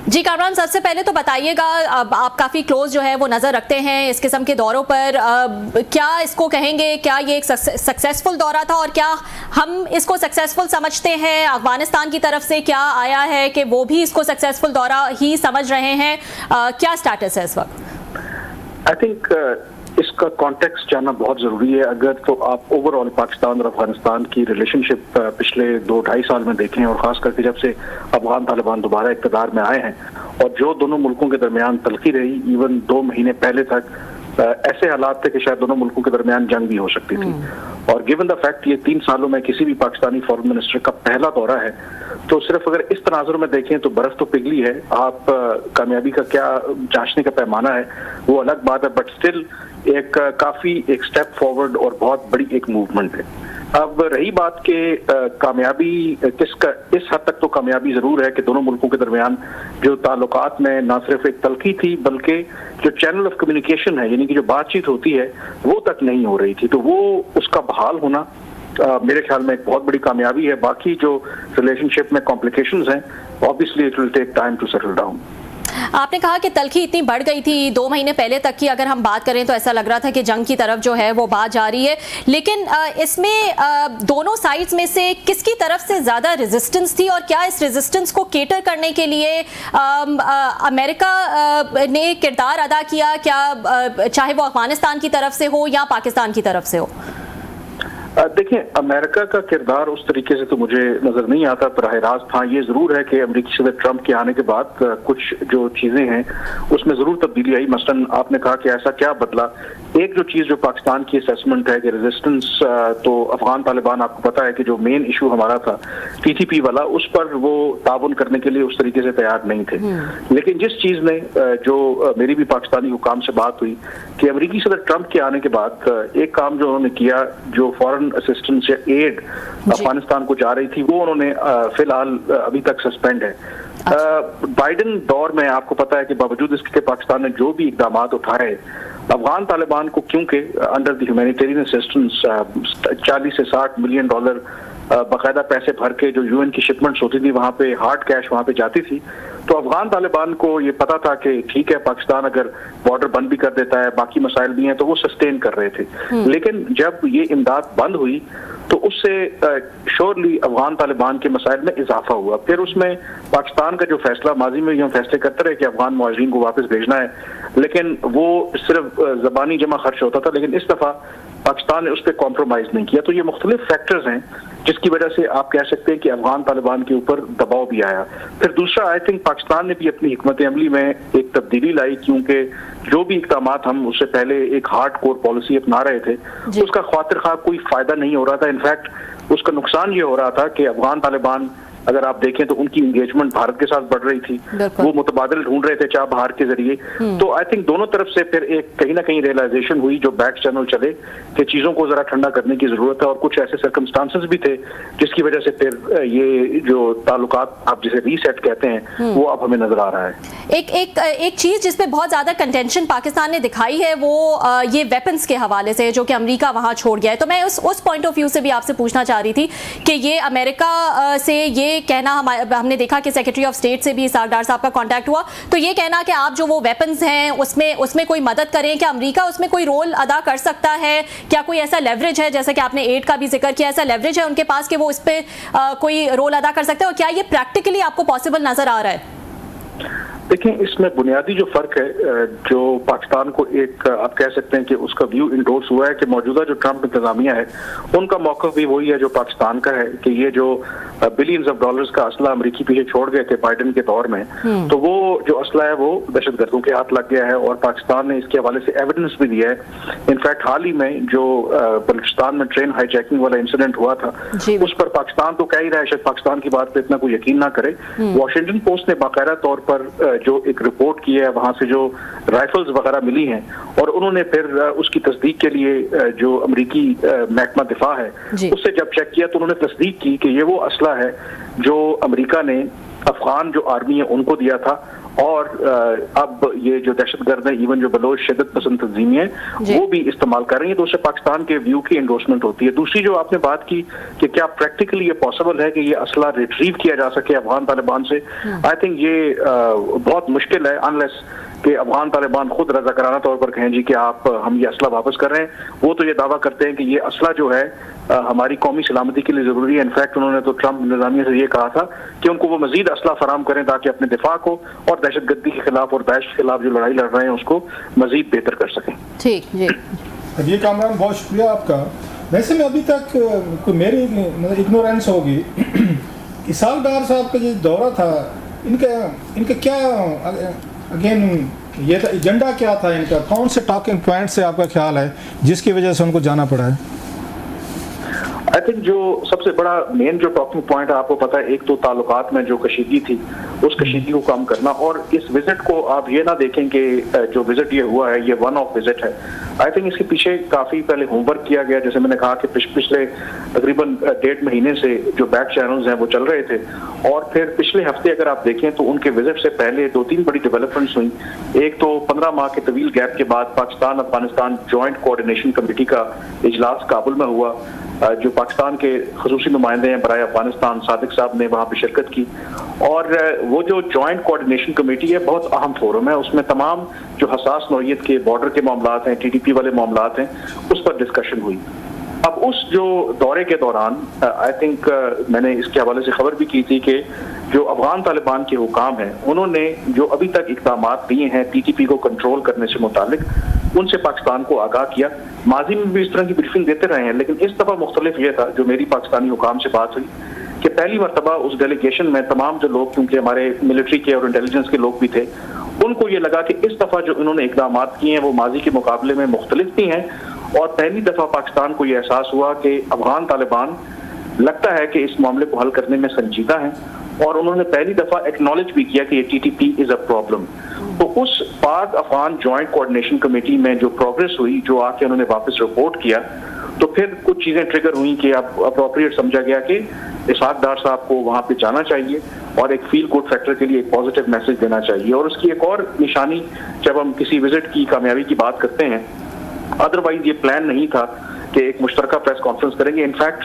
जी कामरान, सबसे पहले तो बताइएगा, आप काफ़ी क्लोज जो है वो नज़र रखते हैं इस किस्म के दौरों पर, क्या इसको कहेंगे, क्या ये एक सक्सेसफुल दौरा था और क्या हम इसको सक्सेसफुल समझते हैं? अफगानिस्तान की तरफ से क्या आया है कि वो भी इसको सक्सेसफुल दौरा ही समझ रहे हैं? क्या स्टेटस है इस वक्त? आई थिंक इसका कॉन्टेक्स्ट जानना बहुत जरूरी है। अगर तो आप ओवरऑल पाकिस्तान और अफगानिस्तान की रिलेशनशिप पिछले 2-2.5 साल में देखें, और खास करके जब से अफगान तालिबान दोबारा इक़्तिदार में आए हैं और जो दोनों मुल्कों के दरमियान तल्खी रही, इवन 2 महीने पहले तक ऐसे हालात थे कि शायद दोनों मुल्कों के दरमियान जंग भी हो सकती थी। और गिवन द फैक्ट ये 3 सालों में किसी भी पाकिस्तानी फॉरेन मिनिस्टर का पहला दौरा है, तो सिर्फ अगर इस तनाजुर में देखें तो बर्फ तो पिघली है। आप कामयाबी का क्या जांचने का पैमाना है वो अलग बात है, बट स्टिल एक स्टेप फॉरवर्ड और बहुत बड़ी एक मूवमेंट है। अब रही बात के कामयाबी किसका, इस हद तक तो कामयाबी जरूर है कि दोनों मुल्कों के दरमियान जो ताल्लुकात में ना सिर्फ एक तल्खी थी बल्कि जो चैनल ऑफ कम्युनिकेशन है, यानी कि जो बातचीत होती है वो तक नहीं हो रही थी, तो वो उसका बहाल होना मेरे ख्याल में एक बहुत बड़ी कामयाबी है। बाकी जो रिलेशनशिप में कॉम्प्लिकेशंस हैं, obviously it will take time to settle down. आपने कहा कि तल्खी इतनी बढ़ गई थी 2 महीने पहले तक की, अगर हम बात करें तो ऐसा लग रहा था कि जंग की तरफ जो है वो बात जा रही है, लेकिन इसमें दोनों साइड्स में से किसकी तरफ से ज़्यादा रेजिस्टेंस थी और क्या इस रेजिस्टेंस को केटर करने के लिए अमेरिका ने किरदार अदा किया, क्या चाहे वो अफगानिस्तान की तरफ से हो या पाकिस्तान की तरफ से हो? देखिए, अमेरिका का किरदार उस तरीके से तो मुझे नजर नहीं आता बराह रास्त। हाँ, ये जरूर है कि अमेरिकी सदर ट्रंप के आने के बाद कुछ जो चीजें हैं उसमें जरूर तब्दीली आई। मसलन आपने कहा कि ऐसा क्या बदला। एक जो चीज जो पाकिस्तान की असेसमेंट है कि रेजिस्टेंस, तो अफगान तालिबान आपको पता है कि जो मेन इशू हमारा था TTP वाला, उस पर वो ताउन करने के लिए उस तरीके से तैयार नहीं थे। लेकिन जिस चीज ने जो मेरी भी पाकिस्तानी हुकाम से बात हुई कि अमेरिकी सदर ट्रंप के आने के बाद एक काम जो उन्होंने किया, जो फॉरेन असिस्टेंस या एड अफगानिस्तान को जा रही थी, वो उन्होंने फिलहाल अभी तक सस्पेंड है। बाइडेन दौर में आपको पता है कि बावजूद इसके पाकिस्तान ने जो भी इकदाम उठाए, अफगान तालिबान को क्योंकि अंडर द ह्यूमैनिटेरियन असिस्टेंस 40 से 60 मिलियन डॉलर बाकायदा पैसे भर के जो UN की शिपमेंट्स होती थी, वहां पे हार्ड कैश वहां पे जाती थी, तो अफगान तालिबान को ये पता था कि ठीक है, पाकिस्तान अगर बॉर्डर बंद भी कर देता है, बाकी मसाइल भी हैं, तो वो सस्टेन कर रहे थे। लेकिन जब ये इमदाद बंद हुई तो उससे श्योरली अफगान तालिबान के मसाइल में इजाफा हुआ। फिर उसमें पाकिस्तान का जो फैसला, माजी में हम फैसले करते रहे कि अफगान मुहाजिरीन को वापस भेजना है, लेकिन वो सिर्फ जबानी जमा खर्च होता था, लेकिन इस दफा पाकिस्तान ने उस पर कॉम्प्रोमाइज नहीं किया। तो ये मुख्तलिफ फैक्टर्स हैं जिसकी वजह से आप कह सकते हैं कि अफगान तालिबान के ऊपर दबाव भी आया। फिर दूसरा, आई थिंक पाकिस्तान ने भी अपनी हिकमत अमली में एक तब्दीली लाई, क्योंकि जो भी इक़दाम हम उससे पहले एक हार्ड कोर पॉलिसी अपना रहे थे, उसका ख्वातिर खा कोई फायदा नहीं हो रहा था। इनफैक्ट उसका नुकसान ये हो रहा था कि अफगान तालिबान, अगर आप देखें तो उनकी इंगेजमेंट भारत के साथ बढ़ रही थी, वो मुतबादिल ढूंढ रहे थे चाह बाहर के जरिए। तो आई थिंक दोनों तरफ से फिर एक कहीं ना कहीं रियलाइजेशन हुई, जो बैक चैनल चले, कि चीजों को जरा ठंडा करने की जरूरत है। और कुछ ऐसे सर्कमस्टांसेस भी थे जिसकी वजह से फिर ये जो ताल्लुकात आप जिसे रीसेट कहते हैं, वो अब हमें नजर आ रहा है। एक चीज जिसपे बहुत ज्यादा कंटेंशन पाकिस्तान ने दिखाई है वो ये वेपन्स के हवाले से, जो कि अमेरिका वहां छोड़ गया है। तो मैं उस पॉइंट ऑफ व्यू से भी आपसे पूछना चाह रही थी कि ये अमेरिका से ये कहना, हमने देखा कि सेक्रेटरी ऑफ स्टेट से भी इसहाक डार साहब का कांटेक्ट हुआ, तो ये कहना कि आप जो वो वेपन्स हैं उसमें कोई मदद करें, क्या अमेरिका उसमें कोई रोल अदा कर सकता है? क्या कोई ऐसा लेवरेज है, जैसा कि आपने एड का भी जिक्र किया, ऐसा लेवरेज है उनके पास कि वो इस पे कोई रोल अदा कर सकते हैं, और क्या ये प्रैक्टिकली आपको पॉसिबल नजर आ रहा है? देखिए, इसमें बुनियादी जो फर्क है, जो पाकिस्तान को एक आप कह सकते हैं कि उसका व्यू इंडोर्स हुआ है कि मौजूदा जो ट्रंप इंतजामिया है, उनका मौक़िफ़ भी वही है जो पाकिस्तान का है कि ये जो बिलियंस ऑफ डॉलर्स का असला अमेरिकी पीछे छोड़ गए थे बाइडेन के दौर में, तो वो जो असला है वो दहशतगर्दों के हाथ लग गया है, और पाकिस्तान ने इसके हवाले से एविडेंस भी दिया है। इनफैक्ट हाल ही में जो बलूचिस्तान में ट्रेन हाईजैकिंग वाला इंसिडेंट हुआ था, उस पर पाकिस्तान तो कह ही रहा है, शायद पाकिस्तान की बात पर इतना कोई यकीन ना करे। वॉशिंगटन पोस्ट ने बाकायदा तौर पर जो एक रिपोर्ट की है, वहां से जो राइफल्स वगैरह मिली हैं, और उन्होंने फिर उसकी तस्दीक के लिए जो अमेरिकी महकमा दिफा है उससे जब चेक किया, तो उन्होंने तस्दीक की कि ये वो असला है जो अमेरिका ने अफगान जो आर्मी है उनको दिया था, और अब ये जो दहशतगर्द है, इवन जो बलोच शिद्दत पसंद तंजीमें हैं, वो भी इस्तेमाल कर रही है। तो उससे पाकिस्तान के व्यू की एंडोर्समेंट होती है। दूसरी जो आपने बात की कि क्या प्रैक्टिकली ये पॉसिबल है कि ये असला रिट्रीव किया जा सके अफगान तालिबान से, आई थिंक ये बहुत मुश्किल है, अनलेस कि अफगान तालिबान खुद रज़ाकाराना तौर पर कहें जी कि आप हम ये असला वापस कर रहे हैं। वो तो ये दावा करते हैं कि ये असला जो है हमारी कौमी सलामती के लिए ज़रूरी है। इनफैक्ट उन्होंने तो ट्रंप निज़ामिया से ये कहा था कि उनको वो मजीद असला फराम करें ताकि अपने दिफा को और दहशतगर्दी के खिलाफ और दाइश के खिलाफ जो लड़ाई लड़ रहे हैं उसको मजीद बेहतर कर सकें। ठीक जी, ये कामरान बहुत शुक्रिया आपका। वैसे में अभी तक कोई मेरी इग्नोरेंस होगी, इसहाक डार साहब का जो दौरा था, इनका क्या अगेन ये एजेंडा क्या था इनका, कौन से टॉकिंग पॉइंट से आपका ख्याल है जिसकी वजह से उनको जाना पड़ा है? आई थिंक जो सबसे बड़ा मेन जो टॉकिंग पॉइंट है, आपको पता है, एक तो ताल्लुकात में जो कशीदगी थी उस कशीदगी को कम करना, और इस विजिट को आप ये ना देखें कि जो विजिट ये हुआ है ये वन ऑफ विजिट है। आई थिंक इसके पीछे काफ़ी पहले होमवर्क किया गया। जैसे मैंने कहा कि पिछले तकरीबन 1.5 महीने से जो बैक चैनल्स हैं वो चल रहे थे, और फिर पिछले हफ्ते अगर आप देखें तो उनके विजिट से पहले 2-3 बड़ी डेवलपमेंट्स हुई। एक तो 15 माह के तवील गैप के बाद Pakistan Afghanistan joint coordination committee का इजलास काबुल में हुआ, जो पाकिस्तान के खसूसी नुमाइंदे हैं बराए अफगानिस्तान सादिक साहब ने वहाँ पे शिरकत की। और वो जो जॉइंट कोऑर्डिनेशन कमेटी है बहुत अहम फोरम है, उसमें तमाम जो हसास नौइयत के बॉर्डर के मामलात हैं, TTP वाले मामलात हैं, उस पर डिस्कशन हुई। अब उस जो दौरे के दौरान आई थिंक मैंने इसके हवाले से खबर भी की थी कि जो अफगान तालिबान के हुकाम हैं उन्होंने जो अभी तक इक़दाम दिए हैं TTP को कंट्रोल करने से मुतालिक, उनसे पाकिस्तान को आगाह किया। माजी में भी इस तरह की ब्रीफिंग देते रहे हैं, लेकिन इस दफ़ा मुख्तलिफ ये था, जो मेरी पाकिस्तानी हुकाम से बात हुई, कि पहली मरतबा उस डेलीगेशन में तमाम जो लोग, क्योंकि हमारे मिलिट्री के और इंटेलिजेंस के लोग भी थे, उनको ये लगा कि इस दफ़ा जो इन्होंने इक़दाम किए हैं वो माजी के मुकाबले में मुख्तलिफ भी हैं। और पहली दफ़ा पाकिस्तान को ये एहसास हुआ कि अफगान तालिबान लगता है कि इस मामले को हल करने में संजीदा हैं, और उन्होंने पहली दफ़ा एक्नॉलेज भी किया कि ये TTP इज़ अ प्रॉब्लम। तो उस पाक अफगान जॉइंट कोऑर्डिनेशन कमेटी में जो प्रोग्रेस हुई, जो आके उन्होंने वापस रिपोर्ट किया, तो फिर कुछ चीज़ें ट्रिगर हुई कि अब अप्रोप्रिएट समझा गया कि इसहाक डार साहब को वहाँ पे जाना चाहिए और एक फील गुड फैक्टर के लिए एक पॉजिटिव मैसेज देना चाहिए। और उसकी एक और निशानी, जब हम किसी विजिट की कामयाबी की बात करते हैं, अदरवाइज ये प्लान नहीं था कि एक मुश्तरका प्रेस कॉन्फ्रेंस करेंगे। इनफैक्ट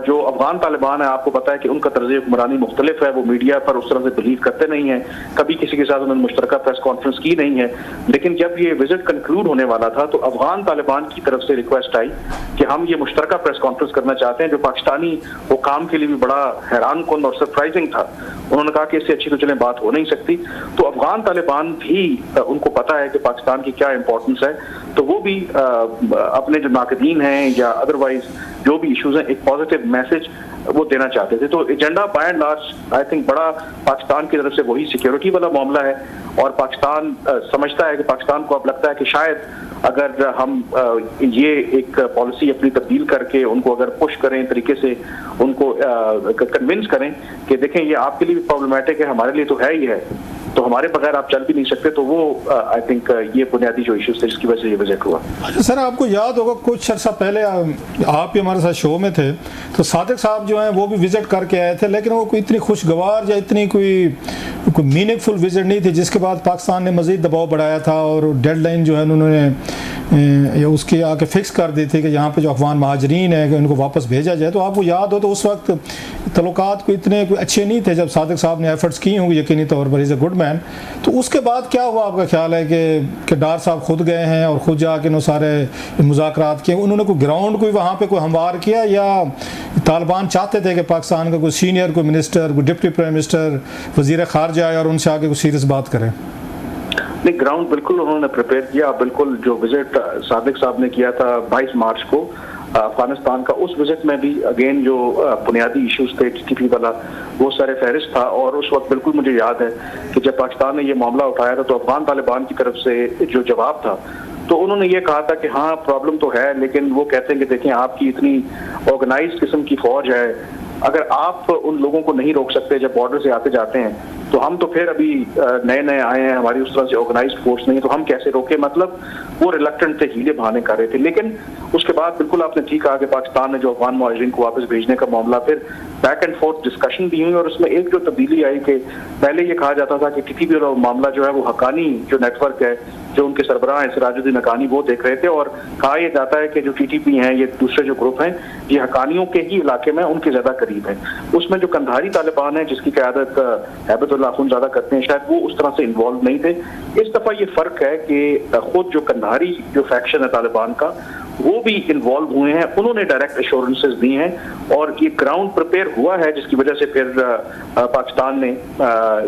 जो अफगान तालिबान है, आपको पता है कि उनका तर्ज हुक्मरानी मुख्तलिफ है, वो मीडिया पर उस तरह से बिलीव करते नहीं है, कभी किसी के साथ उन्होंने मुश्तरका प्रेस कॉन्फ्रेंस की नहीं है। लेकिन जब ये विजिट कंक्लूड होने वाला था तो अफगान तालिबान की तरफ से रिक्वेस्ट आई कि हम ये मुश्तरका प्रेस कॉन्फ्रेंस करना चाहते हैं, जो पाकिस्तानी हुकाम के लिए भी बड़ा हैरान कुन और सरप्राइजिंग था। उन्होंने कहा कि इससे अच्छी तो चलें बात हो नहीं सकती। तो अफगान तालिबान भी उनको पता है कि पाकिस्तान की क्या इंपॉर्टेंस है, तो वो भी अपने जो नाकदीन हैं या अदरवाइज जो भी इश्यूज हैं, एक पॉजिटिव मैसेज वो देना चाहते थे। तो agenda by and large I think बड़ा पाकिस्तान की तरफ से वही सिक्योरिटी वाला मामला है, और पाकिस्तान समझता है कि पाकिस्तान को अब लगता है कि शायद अगर हम ये एक पॉलिसी अपनी तब्दील करके उनको अगर पुश करें, तरीके से उनको कन्विंस करें कि देखें ये आपके लिए भी प्रॉब्लमेटिक है, हमारे लिए तो है ही है, तो हमारे बगैर आप चल भी नहीं सकते, तो वो आई थिंक ये बुनियादी जो इश्यूज थे जिसकी वजह से ये विजिट हुआ। अच्छा सर, आपको याद होगा कुछ अर्सा पहले आप भी हमारे साथ शो में थे, तो सादिक साहब जो हैं वो भी विजिट करके आए थे, लेकिन वो कोई इतनी खुशगवार या इतनी कोई मीनिंगफुल विजिट नहीं थी, जिसके बाद पाकिस्तान ने मज़ीद दबाव बढ़ाया था और डेडलाइन जो है उन्होंने उसकी आके फिक्स कर दी थी कि यहाँ पे जो अफगान महाजरीन है कि उनको वापस भेजा जाए। तो आपको याद हो तो उस वक्त तल्लुकात को इतने कोई अच्छे नहीं थे, जब सादिक साहब ने एफर्ट्स किए होंगे यकीनी तौर पर, इज़ अ गुड मैन। तो उसके बाद क्या हुआ, आपका ख्याल है कि डार साहब खुद गए हैं और ख़ुद जाके इन सारे मुज़ाकरात किए, उन्होंने कोई ग्राउंड कोई वहाँ पर कोई हमवार किया, या तालिबान चाहते थे कि पाकिस्तान का कोई सीनियर कोई मिनिस्टर, कोई डिप्टी प्राइम मिनिस्टर, वज़ीर ख़ारजा आए और उनसे आगे कोई सीरियस बात करें? नहीं, ग्राउंड बिल्कुल उन्होंने प्रिपेयर किया। बिल्कुल जो विजिट सादिक साहब ने किया था 22 मार्च को अफगानिस्तान का, उस विजिट में भी अगेन जो बुनियादी इश्यूज थे TTP वाला वो सारे फहरिस्त था। और उस वक्त बिल्कुल मुझे याद है कि जब पाकिस्तान ने ये मामला उठाया था तो अफगान तालिबान की तरफ से जो जवाब था, तो उन्होंने ये कहा था कि हाँ प्रॉब्लम तो है, लेकिन वो कहते हैं कि देखें आपकी इतनी ऑर्गेनाइज किस्म की फौज है, अगर आप उन लोगों को नहीं रोक सकते जब बॉर्डर से आते जाते हैं, तो हम तो फिर अभी नए नए आए हैं, हमारी उस तरह से ऑर्गेनाइज्ड फोर्स नहीं है, तो हम कैसे रोके, मतलब वो रिलक्टेंट थे, हीले बहाने कर रहे थे। लेकिन उसके बाद बिल्कुल आपने ठीक कहा कि पाकिस्तान ने जो अफगान मुहाजिरीन को वापस भेजने का मामला, फिर बैक एंड फोर्थ डिस्कशन भी हुई और उसमें एक जो तब्दीली आई कि पहले ये कहा जाता था कि टीटीपी और मामला जो है वो हकानी जो नेटवर्क है, जो उनके सरबराह हैं सिराजुद्दीन हकानी, वो देख रहे थे, और कहा यह जाता है कि जो टीटीपी हैं, ये दूसरे जो ग्रुप हैं, ये हकानियों के ही इलाके में उनके ज्यादा करीब है। उसमें जो कंधारी तालिबान है जिसकी क़यादत हैबतुल्लाह अखुंज़ादा करते हैं, शायद वो उस तरह से इन्वॉल्व नहीं थे। इस दफा ये फर्क है कि खुद जो कंधारी जो फैक्शन है तालिबान का, वो भी इन्वॉल्व हुए हैं, उन्होंने डायरेक्ट एश्योरेंसेस दी हैं और ये ग्राउंड प्रिपेयर हुआ है, जिसकी वजह से फिर पाकिस्तान ने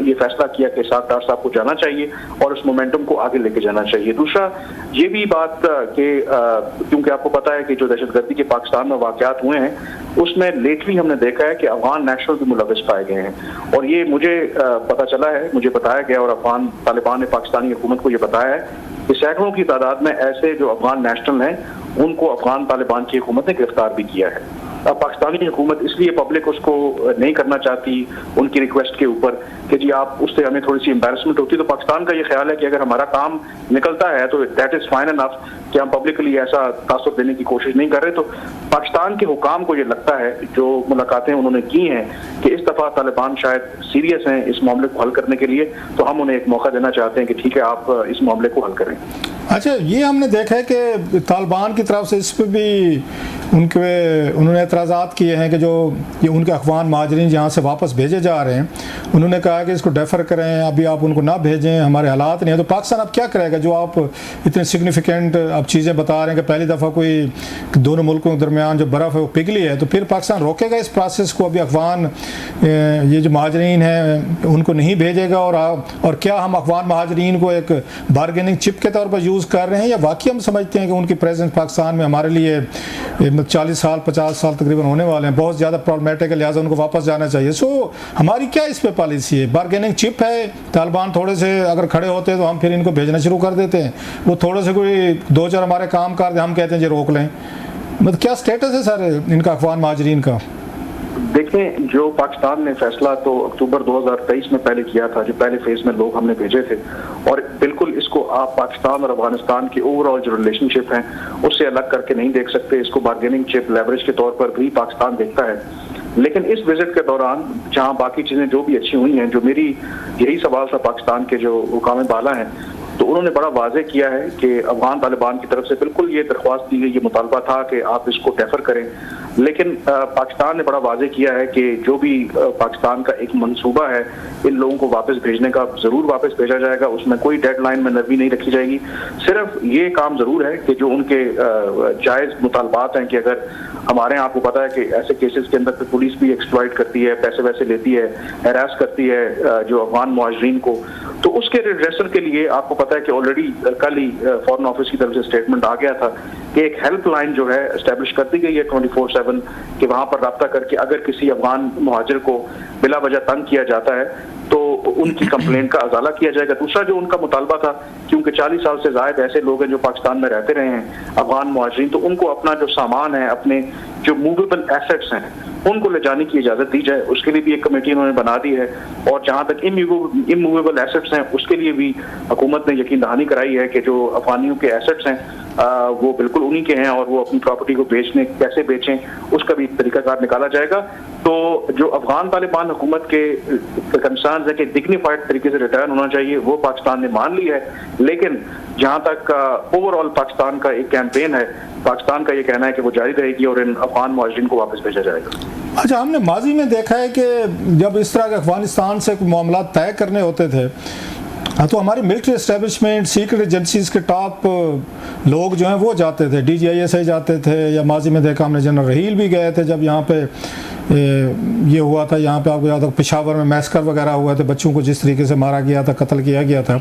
ये फैसला किया कि इसाक डार साहब को जाना चाहिए और उस मोमेंटम को आगे लेके जाना चाहिए। दूसरा ये भी बात कि क्योंकि आपको पता है कि जो दहशतगर्दी के पाकिस्तान में वाकयात हुए हैं, उसमें लेटली हमने देखा है कि अफगान नेशनल भी मुलविस पाए गए हैं, और ये मुझे पता चला है, मुझे बताया गया, और अफगान तालिबान ने पाकिस्तानी हुकूमत को ये बताया है कि सैकड़ों की तादाद में ऐसे जो अफगान नेशनल हैं, उनको अफगान तालिबान की हुकूमत ने गिरफ्तार भी किया है। अब पाकिस्तानी हुकूमत इसलिए पब्लिक उसको नहीं करना चाहती उनकी रिक्वेस्ट के ऊपर कि जी आप, उससे हमें थोड़ी सी एम्बैरसमेंट होती, तो पाकिस्तान का ये ख्याल है कि अगर हमारा काम निकलता है तो दैट इज फाइन एनफ, कि हम पब्लिकली ऐसा तासुर देने की कोशिश नहीं कर रहे। तो पाकिस्तान के हुकाम को ये लगता है, जो मुलाकातें उन्होंने की हैं, कि इस दफा तालिबान शायद सीरियस हैं इस मामले को हल करने के लिए, तो हम उन्हें एक मौका देना चाहते हैं कि ठीक है, आप इस मामले को हल करें। अच्छा, ये हमने देखा है कि तालिबान की तरफ से इस पर भी उन्होंने एतराज़ात किए हैं कि जो ये उनके अफगान महाजरीन जहाँ से वापस भेजे जा रहे हैं, उन्होंने कहा कि इसको डेफर करें, अभी आप उनको ना भेजें, हमारे हालात नहीं है। तो पाकिस्तान अब क्या करेगा? जो आप इतने सिग्निफिकेंट अब चीज़ें बता रहे हैं कि पहली दफ़ा कोई दोनों मुल्कों के दरमियान जो बर्फ़ है वो पिघली है, तो फिर पाकिस्तान रोकेगा इस प्रोसेस को? अभी अफगान ये जो महाजरीन हैं उनको नहीं भेजेगा, और क्या हम अफगान महाजरीन को एक बारगेनिंग चिप के तौर पर यूज़ कर रहे हैं, या वाकई हम समझते हैं कि उनकी प्रेजेंस पाकिस्तान में हमारे लिए 40 साल 50 साल तकरीबन होने वाले हैं, बहुत ज़्यादा प्रॉब्लमेटिक है, लिहाजा उनको वापस जाना चाहिए? सो हमारी क्या इस पे पॉलिसी है? बारगेनिंग चिप है? तालिबान थोड़े से अगर खड़े होते हैं तो हम फिर इनको भेजना शुरू कर देते हैं, वो थोड़े से कोई 2-4 हमारे काम कर दे, हम कहते हैं जी रोक लें। मतलब क्या स्टेटस है सर इनका अफगान महाजरीन का? देखें, जो पाकिस्तान ने फैसला तो अक्टूबर 2023 में पहले किया था, जो पहले फेज में लोग हमने भेजे थे, और बिल्कुल इसको आप पाकिस्तान और अफगानिस्तान की ओवरऑल जो रिलेशनशिप है उससे अलग करके नहीं देख सकते। इसको बार्गेनिंग चिप, लेवरेज के तौर पर भी पाकिस्तान देखता है। लेकिन इस विजिट के दौरान जहां बाकी चीजें जो भी अच्छी हुई हैं, जो मेरी यही सवाल था पाकिस्तान के जो हुकाम बाला हैं, तो उन्होंने बड़ा वाज़ेह किया है कि अफगान तालिबान की तरफ से बिल्कुल ये दरख्वास्त दी गई, ये मुतालबा था कि आप इसको डेफर करें, लेकिन पाकिस्तान ने बड़ा वाज़ेह किया है कि जो भी पाकिस्तान का एक मंसूबा है इन लोगों को वापस भेजने का, ज़रूर वापस भेजा जाएगा, उसमें कोई डेडलाइन में नरमी नहीं रखी जाएगी। सिर्फ ये काम ज़रूर है कि जो उनके जायज़ मुतालबात हैं कि अगर हमारे यहाँ आपको पता है कि ऐसे केसेस के अंदर पुलिस भी एक्सप्लॉइट करती है, पैसे वैसे लेती है, हैरास करती है जो अफगान मुहाजिरीन को, तो उसके रिड्रेसल के लिए आपको पता है कि ऑलरेडी कल ही फॉरेन ऑफिस की तरफ से स्टेटमेंट आ गया था कि एक हेल्पलाइन जो है एस्टेब्लिश कर दी गई है 24/7 कि वहां पर रब्ता करके अगर किसी अफगान मुहाजिर को बिला वजह तंग किया जाता है तो उनकी कंप्लेंट का अजाला किया जाएगा। दूसरा जो उनका मुतालबा था, क्योंकि 40 साल से ज़ायद ऐसे लोग हैं जो पाकिस्तान में रहते रहे हैं अफगान मुहाजिरीन, तो उनको अपना जो सामान है, अपने जो मूवेबल एसेट्स हैं, उनको ले जाने की इजाज़त दी जाए। उसके लिए भी एक कमेटी उन्होंने बना दी है, और जहाँ तक इमूवेबल एसेट्स हैं उसके लिए भी हुकूमत ने यकीन दहानी कराई है कि जो अफगानियों के एसेट्स हैं वो बिल्कुल उन्हीं के हैं, और वो अपनी प्रॉपर्टी को बेचने, कैसे बेचें, उसका भी तरीकाकार निकाला जाएगा। तो जो अफगान तालिबान हुकूमत के कंसर्न्स है कि डिग्निफाइड तरीके से रिटर्न होना चाहिए, वो पाकिस्तान ने मान ली है। लेकिन जहाँ तक ओवरऑल पाकिस्तान का एक कैंपेन है, पाकिस्तान का ये कहना है कि वो जारी रहेगी और इन अफगान मुहाजिरीन को वापस भेजा जाएगा। अच्छा, हमने माजी में देखा है कि जब इस तरह के अफगानिस्तान से मामला तय करने होते थे तो हमारी मिलिट्री एस्टेब्लिशमेंट, सीक्रेट एजेंसीज के टॉप लोग जो हैं वो जाते थे, DGISI जाते थे, या माजी में देखा हमने जनरल रहील भी गए थे जब यहाँ पे ये हुआ था, यहाँ पे आपको याद है पेशावर में मैस्कर वगैरह हुआ थे, बच्चों को जिस तरीके से मारा गया था, कत्ल किया गया था,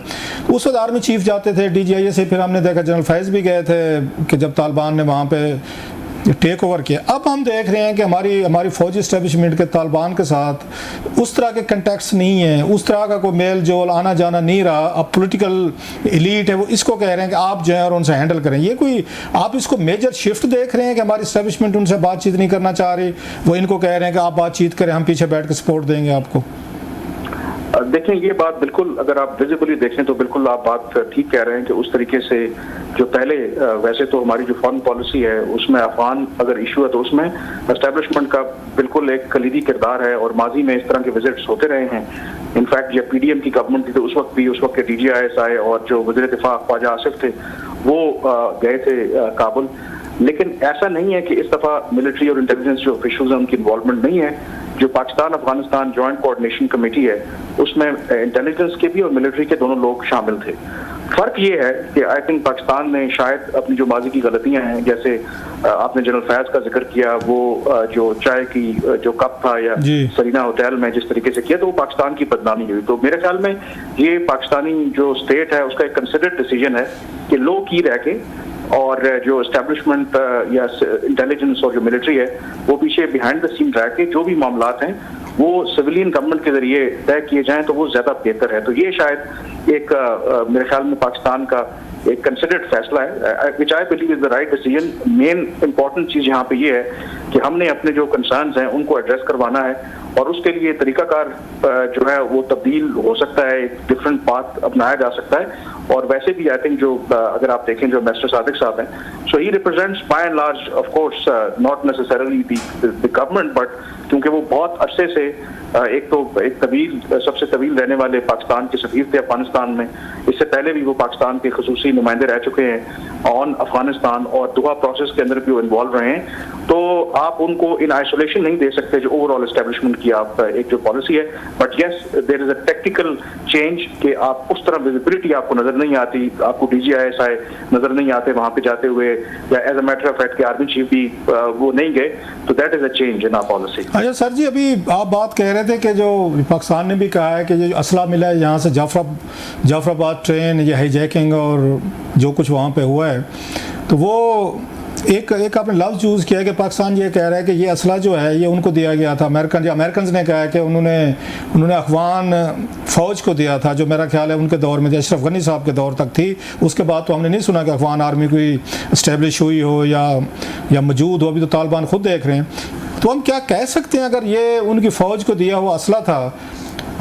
उस वक्त आर्मी चीफ जाते थे, DGISI। फिर हमने देखा जनरल फैज़ भी गए थे कि जब तालिबान ने वहाँ पे टेक ओवर किया। अब हम देख रहे हैं कि हमारी फौजी इस्टेब्लिशमेंट के तालिबान के साथ उस तरह के कंटेक्ट्स नहीं है, उस तरह का कोई मेल जोल आना जाना नहीं रहा। अब पॉलिटिकल एलीट है वो इसको कह रहे हैं कि आप जो है और उनसे हैंडल करें। ये कोई आप इसको मेजर शिफ्ट देख रहे हैं कि हमारी इस्टेब्लिशमेंट उनसे बातचीत नहीं करना चाह रही, वो इनको कह रहे हैं कि आप बातचीत करें, हम पीछे बैठ के सपोर्ट देंगे आपको? देखें ये बात बिल्कुल, अगर आप विजिबली देखें तो बिल्कुल आप बात ठीक कह रहे हैं कि उस तरीके से जो पहले वैसे तो हमारी जो फॉरेन पॉलिसी है उसमें अफगान अगर इशू है तो उसमें एस्टेब्लिशमेंट का बिल्कुल एक कलीदी किरदार है, और माजी में इस तरह के विजिट्स होते रहे हैं। इनफैक्ट जब पीडीएम की गवर्नमेंट थी तो उस वक्त के DGISI और जो वज़ीर दिफा ख्वाजा आसिफ थे वो गए थे काबुल। लेकिन ऐसा नहीं है कि इस दफा मिलिट्री और इंटेलिजेंस जो ऑफिशियल्स हैं उनकी इन्वॉल्वमेंट नहीं है। जो Pakistan Afghanistan joint coordination committee है उसमें इंटेलिजेंस के भी और मिलिट्री के दोनों लोग शामिल थे। फर्क ये है कि आई थिंक पाकिस्तान ने शायद अपनी जो माजी की गलतियां हैं, जैसे आपने जनरल फैज का जिक्र किया, वो जो चाय की जो कप था या सरीना होटल में जिस तरीके से किया तो वो पाकिस्तान की बदनामी हुई। तो मेरे ख्याल में ये पाकिस्तानी जो स्टेट है उसका एक कंसिडर्ड डिसीजन है कि लो की रह के और जो एस्टेब्लिशमेंट या इंटेलिजेंस और जो मिलिट्री है वो पीछे बिहाइंड द सीन रह के जो भी मामलात हैं वो सिविलियन गवर्नमेंट के जरिए तय किए जाएं तो वो ज्यादा बेहतर है। तो ये शायद एक मेरे ख्याल में पाकिस्तान का एक कंसिडर्ड फैसला है, which I believe is the right decision. Main important चीज यहाँ पे ये है कि हमने अपने जो कंसर्न्स हैं उनको एड्रेस करवाना है, और उसके लिए तरीकाकार जो है वो तब्दील हो सकता है, एक डिफरेंट पाथ अपनाया जा सकता है। और वैसे भी आई थिंक जो अगर आप देखें जो मिस्टर सादिक साहब हैं, so he represents by and large of course not necessarily the government, but क्योंकि वो बहुत अरसे से सबसे तवील रहने वाले पाकिस्तान के सफीर थे अफगानिस्तान में। इससे पहले भी वो पाकिस्तान के खुसूसी नुमाइंदे रह चुके हैं ऑन अफगानिस्तान, और दुआ प्रोसेस के अंदर भी वो इन्वॉल्व रहे हैं। तो आप उनको इन आइसोलेशन नहीं दे सकते जो ओवरऑल एस्टेब्लिशमेंट की आप एक जो पॉलिसी है। But yes there is a technical change कि आप उस तरह विजिबिलिटी आपको नजर नहीं आती, आपको DGISI नजर नहीं आते वहां पे जाते हुए, या as a matter of fact के आर्मी चीफ भी वो नहीं गए। तो that is a change in our policy. अच्छा सर जी, अभी आप बात कह रहे थे कि जो पाकिस्तान ने भी कहा है कि जो असला मिला है यहाँ से जाफराबाद ट्रेन या हाईजैकिंग और जो कुछ वहाँ पे हुआ है, तो वो एक आपने लफ्ज़ यूज़ किया कि पाकिस्तान ये कह रहा है कि ये असला जो है ये उनको दिया गया था। अमेरिकन ने कहा है कि उन्होंने अफगान फ़ौज को दिया था, जो मेरा ख्याल है उनके दौर में अशरफ गनी साहब के दौर तक थी। उसके बाद तो हमने नहीं सुना कि अफगान आर्मी कोई इस्टेब्लिश हुई हो या मौजूद हो। अभी तो तालिबान खुद देख रहे हैं। तो हम क्या कह सकते हैं, अगर ये उनकी फ़ौज को दिया हुआ असला था,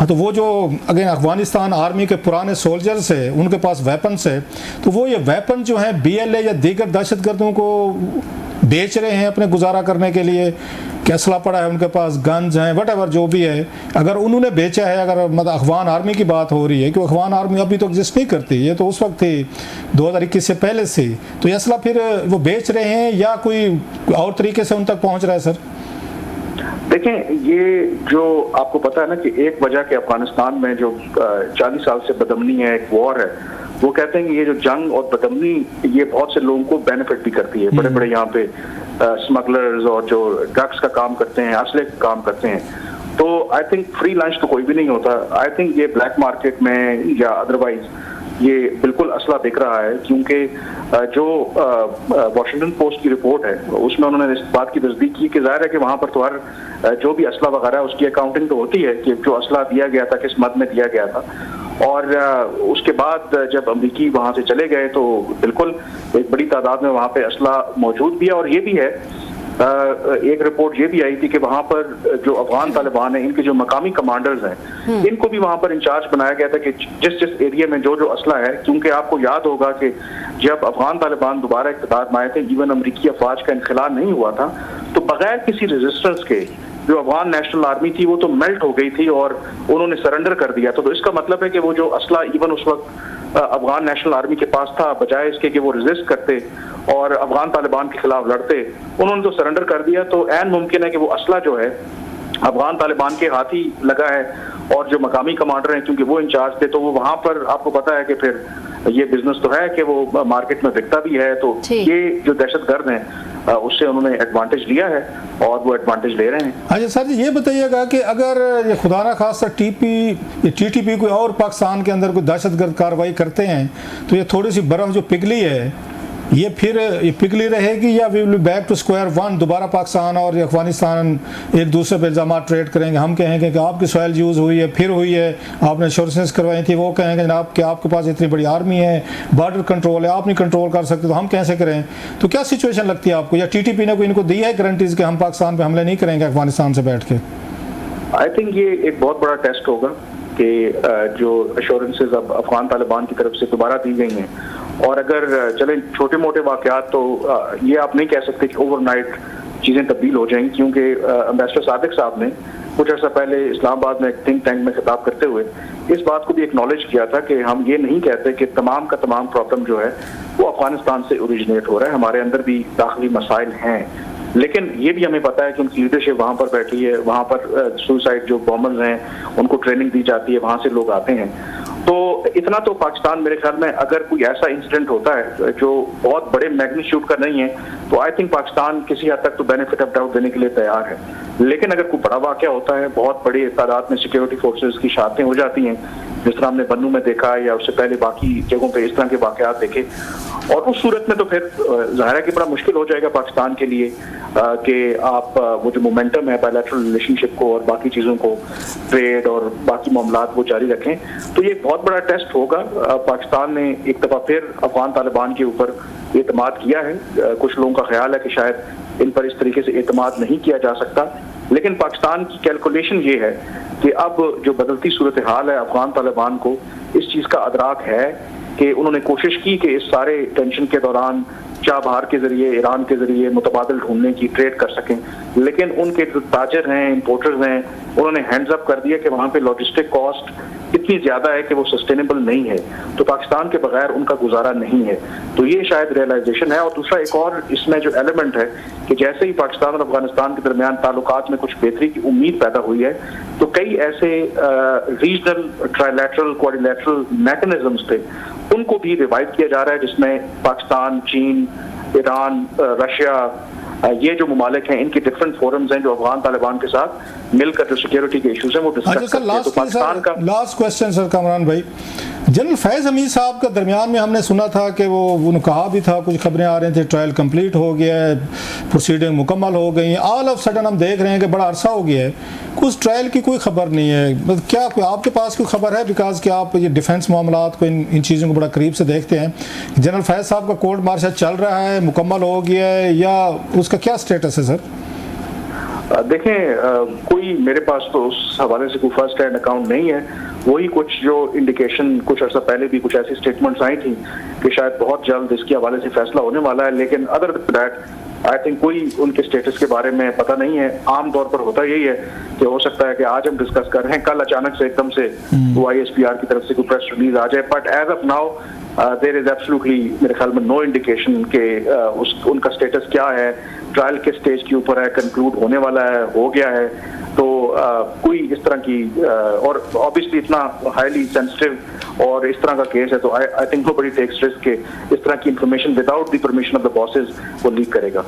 तो वो जो अगेन अफगानिस्तान आर्मी के पुराने सोल्जर्स है उनके पास वेपन्स है, तो वो ये वेपन जो हैं BLA या दीगर दहशतगर्दों को बेच रहे हैं अपने गुजारा करने के लिए, कि असला पड़ा है उनके पास, गन्स हैं, वट जो भी है, अगर उन्होंने बेचा है, अगर मतलब अफगान आर्मी की बात हो रही है कि अफगान आर्मी अभी तो एग्जिस्ट नहीं करती, ये तो उस वक्त थी 2021 से पहले से, तो ये असला फिर वो बेच रहे हैं या कोई और तरीके से उन तक पहुँच रहा है सर? देखें, ये जो आपको पता है ना कि एक वजह के अफगानिस्तान में जो 40 साल से बदमनी है, एक वॉर है, वो कहते हैं कि ये जो जंग और बदमनी ये बहुत से लोगों को बेनिफिट भी करती है। बड़े बड़े यहाँ पे स्मगलर्स और जो ड्रग्स का काम करते हैं, असले का काम करते हैं। तो आई थिंक फ्री लंच तो कोई भी नहीं होता। आई थिंक ये ब्लैक मार्केट में या अदरवाइज ये बिल्कुल असला बिक रहा है, क्योंकि जो वॉशिंगटन पोस्ट की रिपोर्ट है उसमें उन्होंने इस बात की तस्दीक की कि जाहिर है कि वहाँ पर तो हर जो भी असला वगैरह है उसकी अकाउंटिंग तो होती है कि जो असला दिया गया था किस मद में दिया गया था। और उसके बाद जब अमरीकी वहाँ से चले गए तो बिल्कुल एक बड़ी तादाद में वहाँ पे असला मौजूद भी है। और ये भी है, एक रिपोर्ट ये भी आई थी कि वहां पर जो अफगान तालिबान है इनके जो मकामी कमांडर्स हैं इनको भी वहां पर इंचार्ज बनाया गया था कि जिस एरिया में जो असला है, क्योंकि आपको याद होगा कि जब अफगान तालिबान दोबारा इक़्तिदार में आए थे, इवन अमरीकी अफवाज का इनखिला नहीं हुआ था, तो बगैर किसी रेजिस्टेंस के जो अफगान नेशनल आर्मी थी वो तो मेल्ट हो गई थी और उन्होंने सरेंडर कर दिया। तो इसका मतलब है कि वो जो असला इवन उस वक्त अफगान नेशनल आर्मी के पास था, बजाय इसके कि वो रेजिस्ट करते और अफगान तालिबान के खिलाफ लड़ते, उन्होंने तो सरेंडर कर दिया। तो ऐन मुमकिन है कि वो असला जो है अफगान तालिबान के हाथ ही लगा है, और जो मकामी कमांडर हैं क्योंकि वो इंचार्ज थे, तो वो वहां पर आपको पता है कि फिर ये बिजनेस तो है कि वो मार्केट में बिकता भी है। तो ये जो दहशतगर्द हैं उससे उन्होंने एडवांटेज लिया है और वो एडवांटेज ले रहे हैं। अच्छा सर जी, ये बताइएगा कि अगर ये खुदा ना खास्ता TTP कोई और पाकिस्तान के अंदर कोई दहशतगर्द कार्रवाई करते हैं, तो ये थोड़ी सी बर्फ़ जो पिघली है ये फिर ये पिघली रहेगी या we will back to square one, दोबारा पाकिस्तान और अफगानिस्तान एक दूसरे पर इल्ज़ाम ट्रेड करेंगे? हम कहेंगे कि आपकी सॉइल यूज़ हुई है, फिर हुई है, आपने इंश्योरेंस करवाई थी, वो कहेंगे जनाब कि आपके पास इतनी बड़ी आर्मी है, बॉर्डर कंट्रोल है, आप नहीं कंट्रोल कर सकते, तो हम कैसे करें? तो क्या सिचुएशन लगती है आपको, या TTP ने कोई इनको दी है गारंटीज कि हम पाकिस्तान पर हमले नहीं करेंगे अफगानिस्तान से बैठ के? आई थिंक ये एक बहुत बड़ा टेस्ट होगा कि जो अश्योरेंसेज अब अफगान तालिबान की तरफ से दोबारा दी गई हैं, और अगर चलें छोटे मोटे वाक़यात, तो ये आप नहीं कह सकते कि ओवरनाइट चीज़ें तब्दील हो जाएंगी, क्योंकि एम्बेसडर सादिक साहब ने कुछ अर्सा पहले इस्लामाबाद में एक थिंक टैंक में खिताब करते हुए इस बात को भी एक्नॉलेज किया था कि हम ये नहीं कहते कि तमाम का तमाम प्रॉब्लम जो है वो अफगानिस्तान से ओरिजिनेट हो रहा है, हमारे अंदर भी दाखिली मसाइल हैं, लेकिन ये भी हमें पता है कि उनकी लीडरशिप वहाँ पर बैठी है, वहाँ पर सुसाइड जो बॉम्बर्स हैं उनको ट्रेनिंग दी जाती है, वहाँ से लोग आते हैं। तो इतना तो पाकिस्तान, मेरे ख्याल में अगर कोई ऐसा इंसिडेंट होता है जो बहुत बड़े मैग्नीट्यूड का नहीं है, तो आई थिंक पाकिस्तान किसी हद तक तो बेनिफिट ऑफ डाउट देने के लिए तैयार है। लेकिन अगर कोई बड़ा वाकया होता है, बहुत बड़ी तादाद में सिक्योरिटी फोर्सेस की शहादतें हो जाती हैं, जिस तरह हमने बन्नू में देखा या उससे पहले बाकी जगहों पे इस तरह के वाकयात देखे, और उस सूरत में तो फिर ज़ाहिर है कि बड़ा मुश्किल हो जाएगा पाकिस्तान के लिए कि आप वो जो मोमेंटम है बायलैटरल रिलेशनशिप को और बाकी चीज़ों को, ट्रेड और बाकी मामलात वो जारी रखें। तो ये बहुत बड़ा टेस्ट होगा। पाकिस्तान ने एक दफ़ा फिर अफगान तालिबान के ऊपर एतमाद किया है। कुछ लोगों का ख्याल है कि शायद इन पर इस तरीके से एतमाद नहीं किया जा सकता, लेकिन पाकिस्तान की कैलकुलेशन ये है कि अब जो बदलती सूरत हाल है, अफगान तालिबान को इस चीज़ का अदराक है कि उन्होंने कोशिश की कि इस सारे टेंशन के दौरान चाबहार के जरिए, ईरान के जरिए मुतबादल ढूंढने की, ट्रेड कर सकें, लेकिन उनके जो ताजर हैं, इंपोर्टर्स हैं, उन्होंने हैंड्स अप कर दिया कि वहाँ पे लॉजिस्टिक कॉस्ट इतनी ज़्यादा है कि वो सस्टेनेबल नहीं है, तो पाकिस्तान के बगैर उनका गुजारा नहीं है। तो ये शायद रियलाइजेशन है। और दूसरा एक और इसमें जो एलिमेंट है कि जैसे ही पाकिस्तान और अफगानिस्तान के दरमियान ताल्लुकात में कुछ बेहतरी की उम्मीद पैदा हुई है, तो कई ऐसे रीजनल, ट्राइलैटरल, क्वाड्रिलैटरल मैकेनिज्म्स थे, उनको भी रिवाइव किया जा रहा है, जिसमें पाकिस्तान, चीन, ईरान, रशिया, ये जो ममालिक हैं, इनके डिफरेंट फोरम्स हैं जो अफगान तालिबान के साथ मिलकर जो सिक्योरिटी के इश्यूज हैं वो डिस्कस करते हैं। तो पाकिस्तान का लास्ट क्वेश्चन सर कामरान भाई, जनरल फैज़ हमीद साहब का दरमियान में हमने सुना था कि वो उन्होंने कहा भी था, कुछ खबरें आ रही थी ट्रायल कंप्लीट हो गया है, प्रोसीडिंग मुकम्मल हो गई, ऑल ऑफ सडन हम देख रहे हैं कि बड़ा अरसा हो गया है, कुछ ट्रायल की कोई खबर नहीं है। मतलब क्या कोई आपके पास कोई खबर है, बिकॉज कि आप ये डिफेंस मामलात को इन चीज़ों को बड़ा करीब से देखते हैं, जनरल फैज़ साहब का कोर्ट मार्शल चल रहा है, मुकम्मल हो गया है, या उसका क्या स्टेटस है सर? देखें, कोई मेरे पास तो उस हवाले से कोई फर्स्ट हैंड अकाउंट नहीं है। वही कुछ जो इंडिकेशन कुछ अर्सा पहले भी कुछ ऐसी स्टेटमेंट्स आई थी कि शायद बहुत जल्द इसके हवाले से फैसला होने वाला है, लेकिन अदर दैट आई थिंक कोई उनके स्टेटस के बारे में पता नहीं है। आम तौर पर होता यही है कि हो सकता है कि आज हम डिस्कस कर रहे हैं, कल अचानक से एकदम से वो ISPR की तरफ से कोई प्रेस रिलीज आ जाए, but as of now there is absolutely मेरे ख्याल में नो इंडिकेशन के उनका स्टेटस क्या है, ट्रायल के स्टेज के ऊपर है, कंक्लूड होने वाला है, हो गया है। तो कोई इस तरह की और ऑब्वियसली इतना हाईली सेंसिटिव और इस तरह का केस है, तो I think nobody takes risk के इस तरह की information without the permission of the bosses वो लीक करेगा।